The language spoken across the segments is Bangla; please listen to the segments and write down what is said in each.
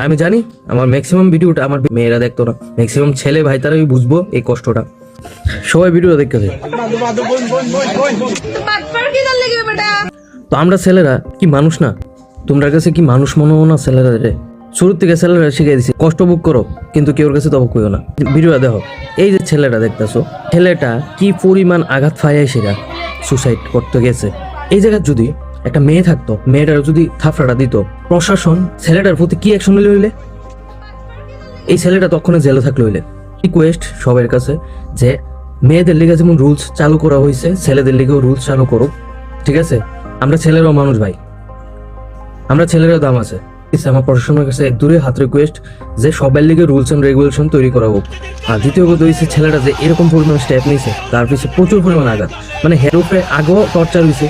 আমি জানি আমার ম্যাক্সিমাম ভিডিওটা আমার মেয়েরা দেখতো না, ম্যাক্সিমাম ছেলে ভাই তারাই বুঝবো এই কষ্টটা। সবাই ভিডিও দেখতে দেয়। তো আমরা ছেলেরা কি মানুষ না? তোমরা কাছে কি মানুষ মনে হো না? ছেলেরা রে শুরুর থেকে ছেলেরা শিখে দিছি কষ্ট ভোগ করো, কিন্তু কেউ কাছে তব কইও না। ভিডিওটা দেখো, এই যে ছেলেটা দেখতেছো, ছেলেটা কি পরিমাণ আঘাত ফাইয়া সেরা সুসাইড করতে গেছে। এই জায়গায় যদি একটা মেয়ে থাকতো, মেয়েটার যদি থাফড়াটা দিত প্রশাসন, ছেলেটার প্রতি কি অ্যাকশন নিলে হইলে? এই ছেলেটা তখন জেলে থাকলে হইলে। রিকোয়েস্ট সবার কাছে যে মেয়েদের লিগে যেমন রুলস চালু করা হয়েছে, ছেলেদের লিগেও রুলস চালু করুক, ঠিক আছে? আমরা ছেলেরাও মানুষ ভাই, আমরা ছেলেরাও দাম আছে। আমার প্রশাসনের কাছে দূরে হাত রিকোয়েস্ট যে সবার লিগে রুলস এন্ড রেগুলেশন তৈরি করা হোক। আর দ্বিতীয় কথা হয়েছে, ছেলেটা যে এরকম পরিমাণ স্টেপ নিয়েছে তার পিছিয়ে প্রচুর পরিমাণ আঘাত, মানে হের উপরে আগেও টর্চার হয়েছে,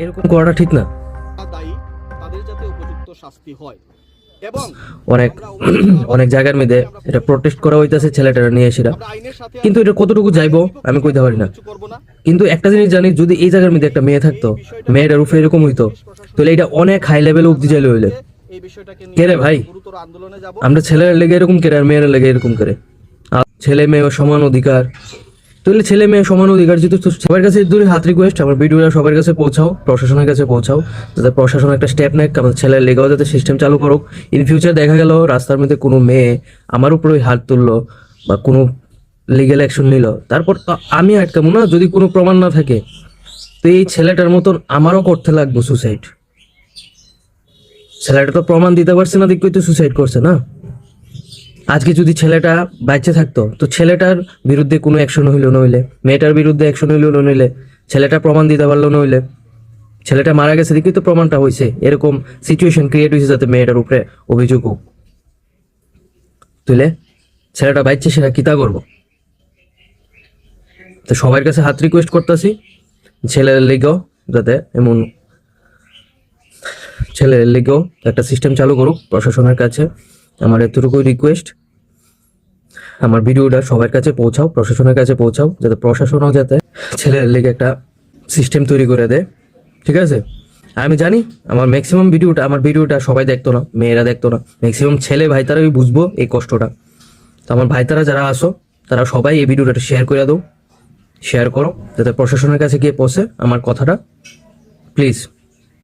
এরকম করাটা ঠিক না। তাদের যাতে উপযুক্ত শাস্তি হয়। এবং অনেক অনেক জায়গার মধ্যে এটা প্রোটেস্ট করা হইতাছে ছেলেটারা নিয়ে এসে, কিন্তু এটা কতটুকু যাইবো আমি কইতে পারি না। কিন্তু একটা জিনিস জানি, যদি এই জায়গার মধ্যে একটা মেয়ে থাকতো, মেয়েটার উপরে এরকম হইতো, তাহলে এটা অনেক হাই লেভেল অব্দি যাইলে হইলে কেরে ভাই। আমরা ছেলেরা লেগে এরকম কেরে আর মেয়েরা লেগে এরকম করে। ছেলে মেয়ে সমান অধিকার, তাহলে ছেলে মেয়ে সমান অধিকার যদি সবার কাছে দূরে হাত রিকোয়েস্ট, আমার ভিডিওটা সবার কাছে পৌঁছাও, প্রশাসনের কাছে পৌঁছাও, যাতে প্রশাসন একটা স্টেপ নেয়, আমাদের ছেলের লেগেও যাতে সিস্টেম চালু করুক। ইন ফিউচার দেখা গেল রাস্তার মধ্যে কোনো মেয়ে আমার উপরে হাত তুললো বা কোনো লিগেল অ্যাকশন নিল, তারপর তো আমি আটকাবো না যদি কোনো প্রমাণ না থাকে। তো এই ছেলেটার মতন আমারও করতে লাগবো সুসাইড। ছেলেটা তো প্রমাণ দিতে পারছে না, দেখবই তো সুসাইড করছে না। আজকে যদি ছেলেটা বাচ্চা থাকতো, তো ছেলেটার বিরুদ্ধে কোনো অ্যাকশন হইলো নইলে, মেয়েটার বিরুদ্ধে অ্যাকশন হইলো নইলে, ছেলেটা প্রমাণ দিতে পারলো নইলে, ছেলেটা মারা গেছে দেখি তো প্রমাণটা হয়েছে, এরকম সিচুয়েশন ক্রিয়েট হয়েছে যাতে মেয়েটার উপরে অভিযোগ হোক। তুলে ছেলেটা বাচ্চা, সেটা কিতা করবো? তো সবার কাছে হাত রিকোয়েস্ট করতেছি, ছেলের লেগেও যাতে এমন ছেলের লেগেও একটা সিস্টেম চালু করুক প্রশাসনের কাছে। আমার এতটুকু রিকোয়েস্ট, আমার ভিডিওটা সবার কাছে পৌঁছাও, প্রশাসনের কাছে পৌঁছাও, যাতে প্রশাসনও যাতে ছেলের লেগে একটা সিস্টেম তৈরি করে দেয়, ঠিক আছে? আমি জানি আমার ম্যাক্সিমাম ভিডিওটা সবাই দেখতো না, মেয়েরা দেখতো না, ম্যাক্সিমাম ছেলে ভাই তারাই বুঝবো এই কষ্টটা। তো আমার ভাই তারা যারা আসো, তারা সবাই এই ভিডিওটা শেয়ার করে দাও, শেয়ার করো, যাতে প্রশাসনের কাছে গিয়ে পৌঁছে আমার কথাটা, প্লিজ।